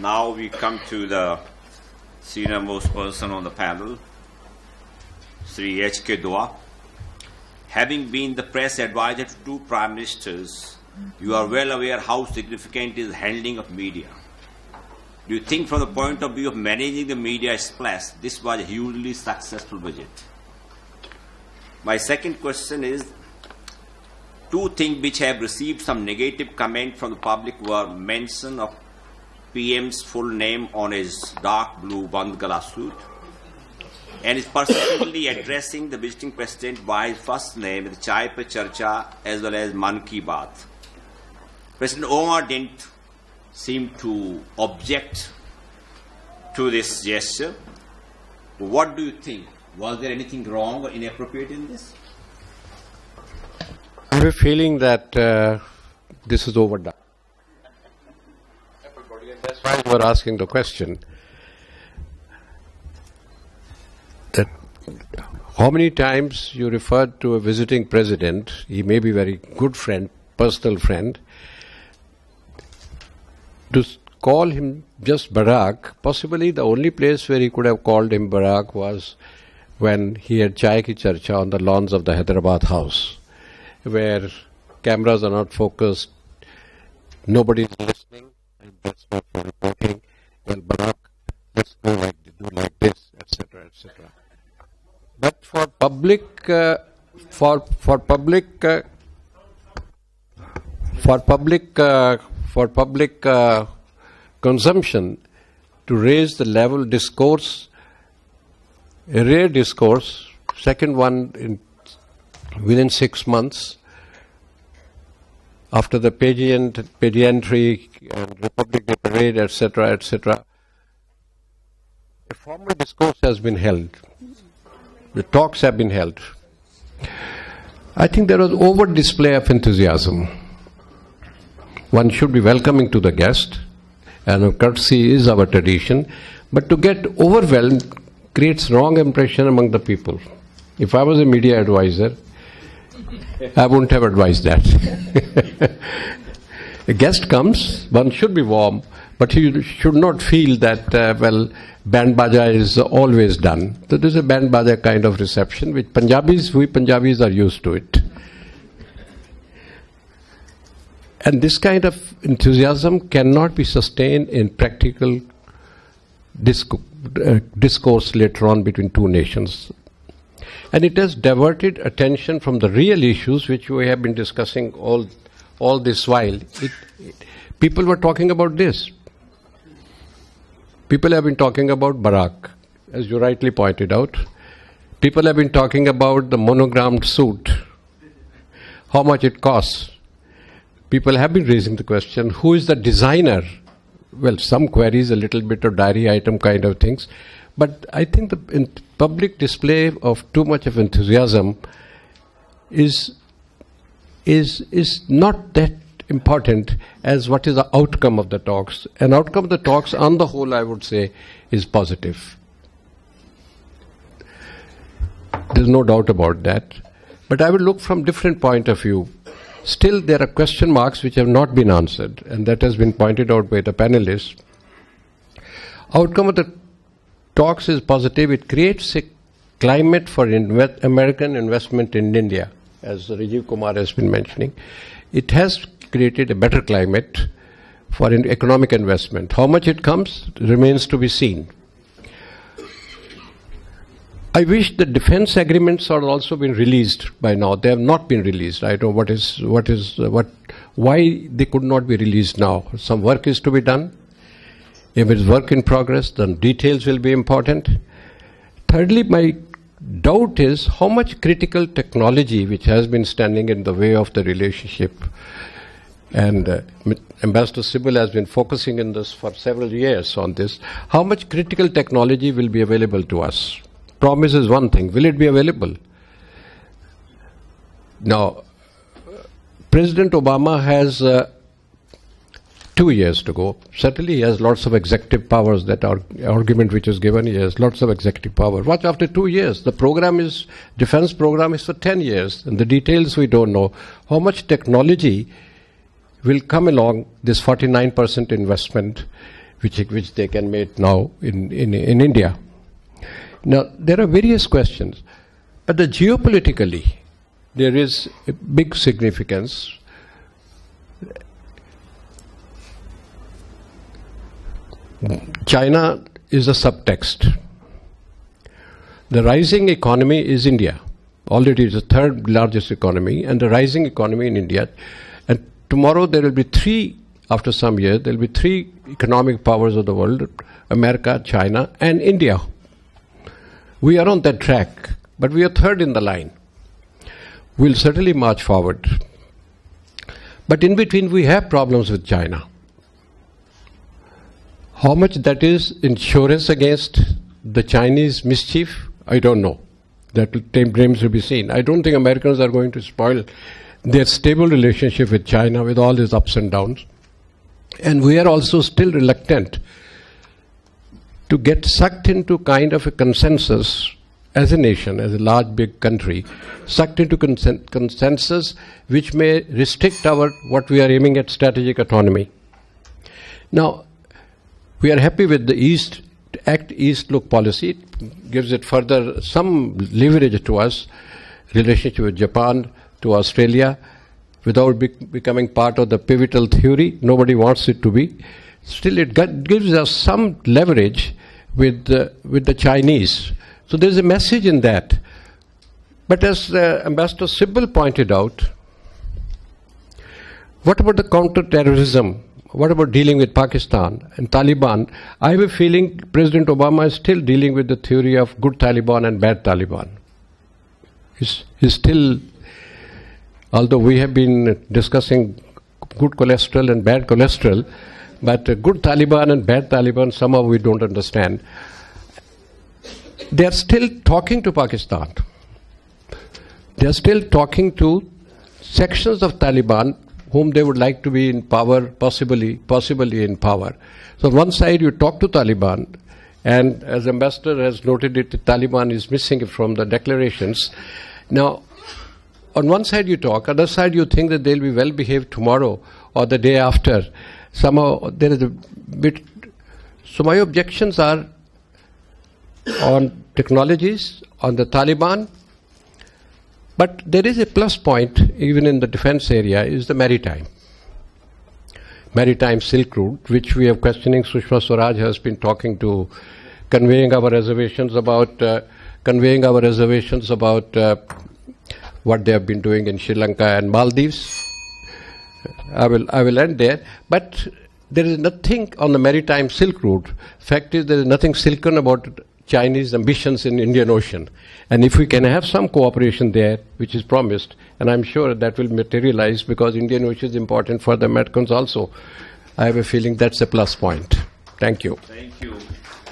Now we come to the senior most person on the panel, Sri H.K. Dua. Having been the press advisor to two prime ministers, you are well aware how significant is handling of media. Do you think from the point of view of managing the media splash, this was a hugely successful budget? My second question is, two things which have received some negative comment from the public were mention of PM's full name on his dark blue Bandgala suit and is persistently addressing the visiting president by his first name, the Chai Pe Charcha, as well as Man Ki Baat. President Omar didn't seem to object to this gesture. What do you think? Was there anything wrong or inappropriate in this? I have a feeling that this is overdone. That's why you were asking the question. That how many times you referred to a visiting president, he may be a very good friend, personal friend, to call him just Barack. Possibly the only place where he could have called him Barack was when he had Chai Ki Charcha on the lawns of the Hyderabad house, where cameras are not focused, nobody is listening, and that's not for reporting. Well, Barack, let's go do like this, etc., etc. But for public, for public consumption, to raise the level discourse, a rare discourse, second one within 6 months, after the pageantry and Republic Day parade, etc., etc., a formal discourse has been held. The talks have been held. I think there was over display of enthusiasm. One should be welcoming to the guest, and courtesy is our tradition, but to get overwhelmed creates wrong impression among the people. If I was a media advisor, I wouldn't have advised that. A guest comes, one should be warm, but he should not feel that, band baja is always done. So there's a band baja kind of reception, which we Punjabis are used to it. And this kind of enthusiasm cannot be sustained in practical discourse later on between two nations. And it has diverted attention from the real issues which we have been discussing all this while. People were talking about this. People have been talking about Barack, as you rightly pointed out. People have been talking about the monogrammed suit, how much it costs. People have been raising the question, who is the designer? Well, some queries, a little bit of diary item kind of things. But I think the public display of too much of enthusiasm is not that important as what is the outcome of the talks. An outcome of the talks, on the whole, I would say, is positive. There's no doubt about that. But I will look from different point of view. Still, there are question marks which have not been answered, and that has been pointed out by the panelists. Outcome of the talks is positive. It creates a climate for American investment in India, as Rajiv Kumar has been mentioning. It has created a better climate for economic investment. How much it comes remains to be seen. I wish the defense agreements had also been released by now. They have not been released. I don't know why they could not be released now. Some work is to be done. If it is work in progress, then details will be important. Thirdly, my doubt is how much critical technology, which has been standing in the way of the relationship, and Ambassador Sybil has been focusing in this for several years on this, how much critical technology will be available to us? Promise is one thing. Will it be available? Now, President Obama has 2 years to go. Certainly he has lots of executive powers. That argument which is given, he has lots of executive power. Watch, after 2 years, the defense program is for 10 years, and the details we don't know. How much technology will come along this 49% investment which they can make now in India. Now, there are various questions, but geopolitically, there is a big significance. China is a subtext. The rising economy is India. Already it's the third largest economy, and the rising economy in India. And tomorrow there will be three, after some years, there will be three economic powers of the world: America, China, and India. We are on that track, but we are third in the line. We'll certainly march forward. But in between, we have problems with China. How much that is insurance against the Chinese mischief, I don't know. That remains to be seen. I don't think Americans are going to spoil their stable relationship with China with all these ups and downs. And we are also still reluctant to get sucked into kind of a consensus as a nation, as a large, big country, sucked into consensus which may restrict what we are aiming at, strategic autonomy. Now, we are happy with the Act East Look policy. It gives it further some leverage to us, relationship with Japan, to Australia, without becoming part of the pivotal theory. Nobody wants it to be. Still, it gives us some leverage with the Chinese. So there's a message in that. But as Ambassador Sibbal pointed out, what about the counter-terrorism? What about dealing with Pakistan and Taliban? I have a feeling President Obama is still dealing with the theory of good Taliban and bad Taliban. He's still, although we have been discussing good cholesterol and bad cholesterol, but good Taliban and bad Taliban, somehow we don't understand. They are still talking to Pakistan. They are still talking to sections of Taliban whom they would like to be in power, possibly in power. So on one side you talk to Taliban, and as Ambassador has noted it, the Taliban is missing from the declarations. Now, on one side you talk, other side you think that they'll be well behaved tomorrow or the day after. Somehow there is a bit. So my objections are on technologies, on the Taliban. But there is a plus point, even in the defense area, is the maritime Silk Route, which we are questioning. Sushma Swaraj has been talking to, conveying our reservations about what they have been doing in Sri Lanka and Maldives. I will end there. But there is nothing on the maritime Silk Route. Fact is, there is nothing silken about Chinese ambitions in Indian Ocean. And if we can have some cooperation there, which is promised, and I'm sure that will materialize because Indian Ocean is important for the Americans also, I have a feeling that's a plus point. Thank you. Thank you.